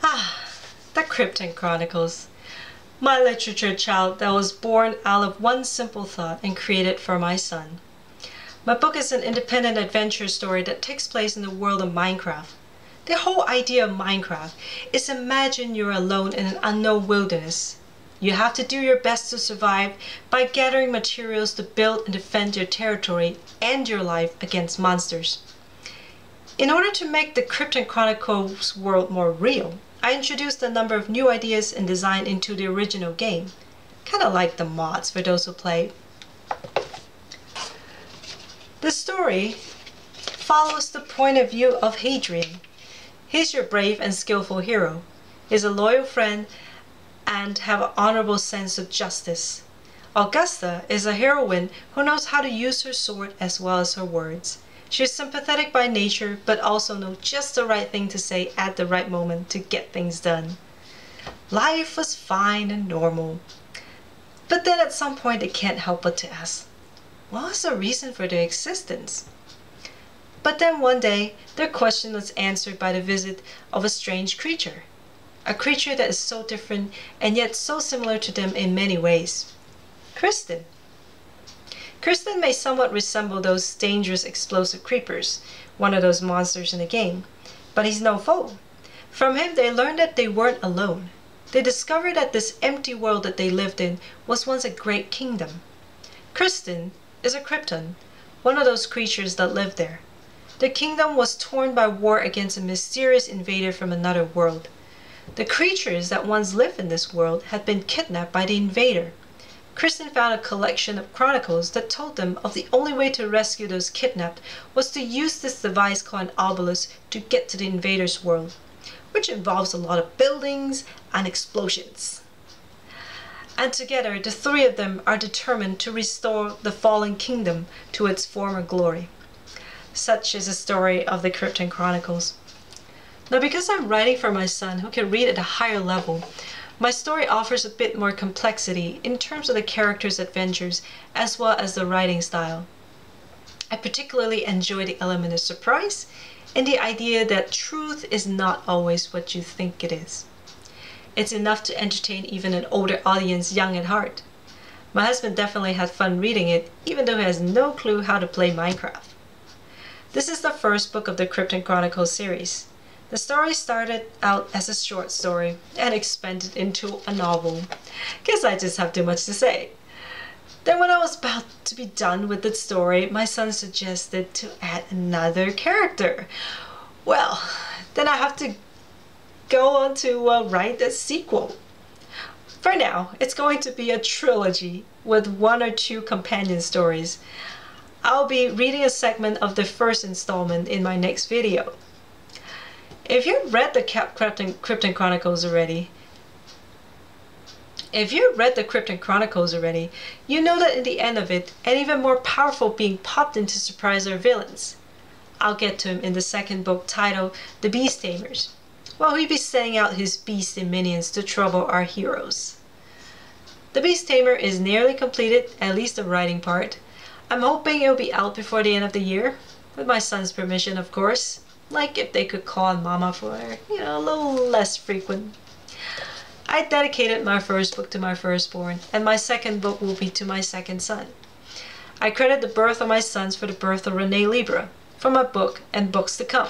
Ah, the Kreepton Chronicles. My literature child that was born out of one simple thought and created for my son. My book is an independent adventure story that takes place in the world of Minecraft. The whole idea of Minecraft is imagine you're alone in an unknown wilderness. You have to do your best to survive by gathering materials to build and defend your territory and your life against monsters. In order to make the Kreepton Chronicles world more real, I introduced a number of new ideas and design into the original game, kind of like the mods for those who play. The story follows the point of view of Hadrian. He's your brave and skillful hero. He's a loyal friend and have an honorable sense of justice. Augusta is a heroine who knows how to use her sword as well as her words. She's sympathetic by nature, but also knows just the right thing to say at the right moment to get things done. Life was fine and normal. But then at some point they can't help but to ask, what was the reason for their existence? But then one day, their question was answered by the visit of a strange creature. A creature that is so different and yet so similar to them in many ways. Kreepton. Kreepton may somewhat resemble those dangerous explosive creepers, one of those monsters in the game, but he's no foe. From him they learned that they weren't alone. They discovered that this empty world that they lived in was once a great kingdom. Kreepton is a Kreepton, one of those creatures that lived there. The kingdom was torn by war against a mysterious invader from another world. The creatures that once lived in this world had been kidnapped by the invader. Kreepton found a collection of chronicles that told them of the only way to rescue those kidnapped was to use this device called an obelisk to get to the invader's world, which involves a lot of buildings and explosions. And together, the three of them are determined to restore the fallen kingdom to its former glory. Such is the story of the Kreepton Chronicles. Now, because I'm writing for my son who can read at a higher level, my story offers a bit more complexity in terms of the characters' adventures as well as the writing style. I particularly enjoy the element of surprise and the idea that truth is not always what you think it is. It's enough to entertain even an older audience young at heart. My husband definitely had fun reading it, even though he has no clue how to play Minecraft. This is the first book of the Kreepton Chronicles series. The story started out as a short story and expanded into a novel. Guess I just have too much to say. Then when I was about to be done with the story, my son suggested to add another character. Well, then I have to go on to write a sequel. For now, it's going to be a trilogy with 1 or 2 companion stories. I'll be reading a segment of the first installment in my next video. If you've read the Kreepton Chronicles already, you know that in the end of it, an even more powerful being popped in to surprise our villains. I'll get to him in the second book titled The Beast Tamers, while he'll be sending out his beasts and minions to trouble our heroes. The Beast Tamer is nearly completed, at least the writing part. I'm hoping it'll be out before the end of the year, with my son's permission of course. Like if they could call on Mama for, a little less frequent. I dedicated my first book to my firstborn, and my second book will be to my second son. I credit the birth of my sons for the birth of Renee Libra, for my book and books to come.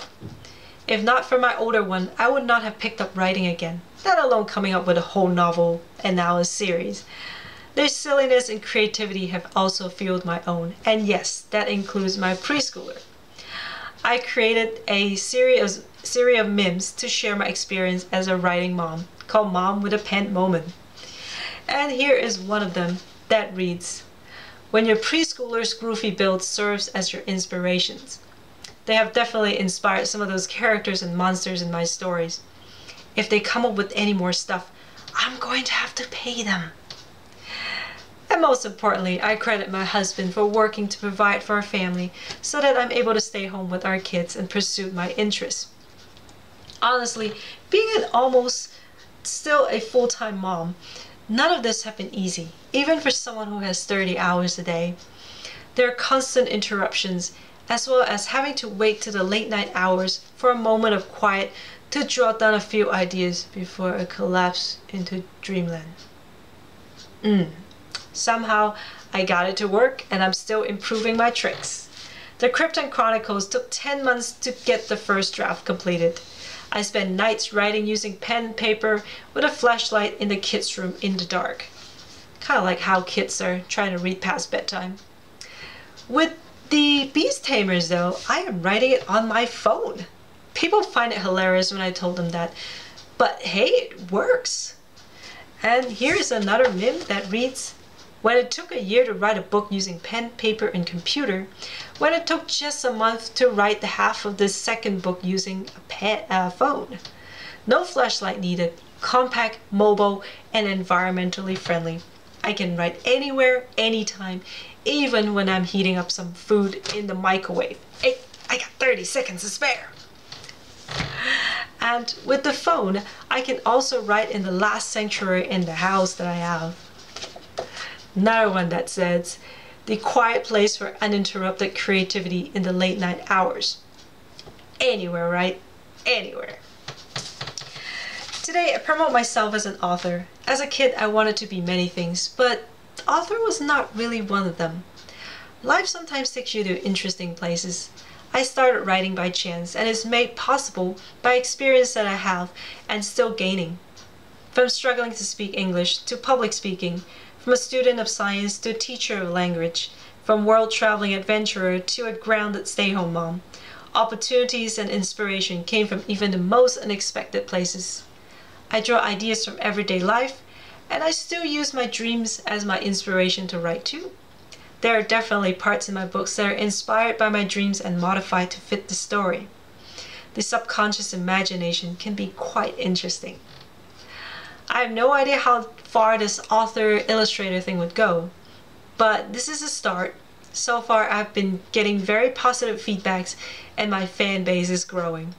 If not for my older one, I would not have picked up writing again, let alone coming up with a whole novel and now a series. Their silliness and creativity have also fueled my own, and yes, that includes my preschooler. I created a series of memes to share my experience as a writing mom, called Mom with a Pen Moment. And here is one of them that reads, when your preschooler's goofy build serves as your inspirations. They have definitely inspired some of those characters and monsters in my stories. If they come up with any more stuff, I'm going to have to pay them. And most importantly, I credit my husband for working to provide for our family so that I'm able to stay home with our kids and pursue my interests. Honestly, being an almost still a full-time mom, none of this has been easy, even for someone who has 30 hours a day. There are constant interruptions, as well as having to wait to the late night hours for a moment of quiet to jot down a few ideas before I collapse into dreamland. Somehow I got it to work, and I'm still improving my tricks. The Kreepton Chronicles took 10 months to get the first draft completed. I spent nights writing using pen and paper with a flashlight in the kids' room in the dark. Kind of like how kids are trying to read past bedtime. With the Beast Tamers though, I am writing it on my phone. People find it hilarious when I told them that, but hey, it works. And here's another meme that reads, when it took a year to write a book using pen, paper, and computer, when it took just a month to write the half of the second book using a phone. No flashlight needed, compact, mobile, and environmentally friendly. I can write anywhere, anytime, even when I'm heating up some food in the microwave. Hey, I got 30 seconds to spare. And with the phone, I can also write in the last sanctuary in the house that I have. Another one that says, the quiet place for uninterrupted creativity in the late night hours. Anywhere, right? Anywhere. Today I promote myself as an author. As a kid I wanted to be many things, but author was not really one of them. Life sometimes takes you to interesting places. I started writing by chance, and it's made possible by experience that I have and still gaining. From struggling to speak English to public speaking, from a student of science to a teacher of language, from world-traveling adventurer to a grounded stay-home mom, opportunities and inspiration came from even the most unexpected places. I draw ideas from everyday life, and I still use my dreams as my inspiration to write too. There are definitely parts in my books that are inspired by my dreams and modified to fit the story. The subconscious imagination can be quite interesting. I have no idea how far this author-illustrator thing would go, but this is a start. So far I've been getting very positive feedbacks and my fan base is growing.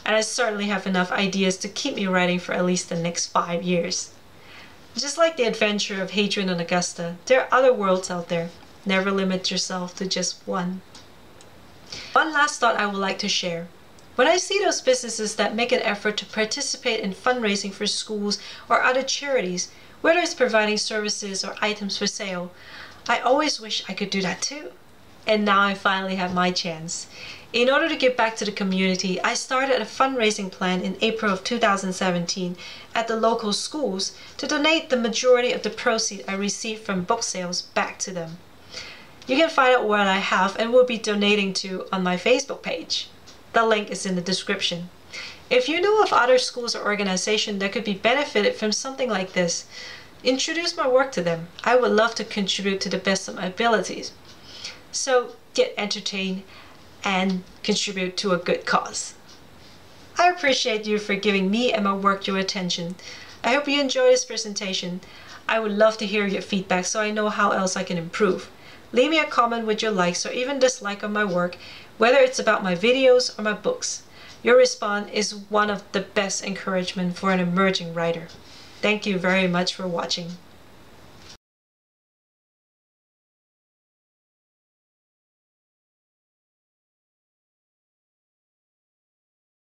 And I certainly have enough ideas to keep me writing for at least the next 5 years. Just like the adventure of Hadrian and Augusta, there are other worlds out there. Never limit yourself to just one. One last thought I would like to share. When I see those businesses that make an effort to participate in fundraising for schools or other charities, whether it's providing services or items for sale, I always wish I could do that too. And now I finally have my chance. In order to give back to the community, I started a fundraising plan in April of 2017 at the local schools to donate the majority of the proceeds I received from book sales back to them. You can find out what I have and will be donating to on my Facebook page. The link is in the description. If you know of other schools or organizations that could be benefited from something like this, introduce my work to them. I would love to contribute to the best of my abilities. So get entertained and contribute to a good cause. I appreciate you for giving me and my work your attention. I hope you enjoy this presentation. I would love to hear your feedback so I know how else I can improve. Leave me a comment with your likes or even dislike on my work, whether it's about my videos or my books. Your response is one of the best encouragement for an emerging writer. Thank you very much for watching.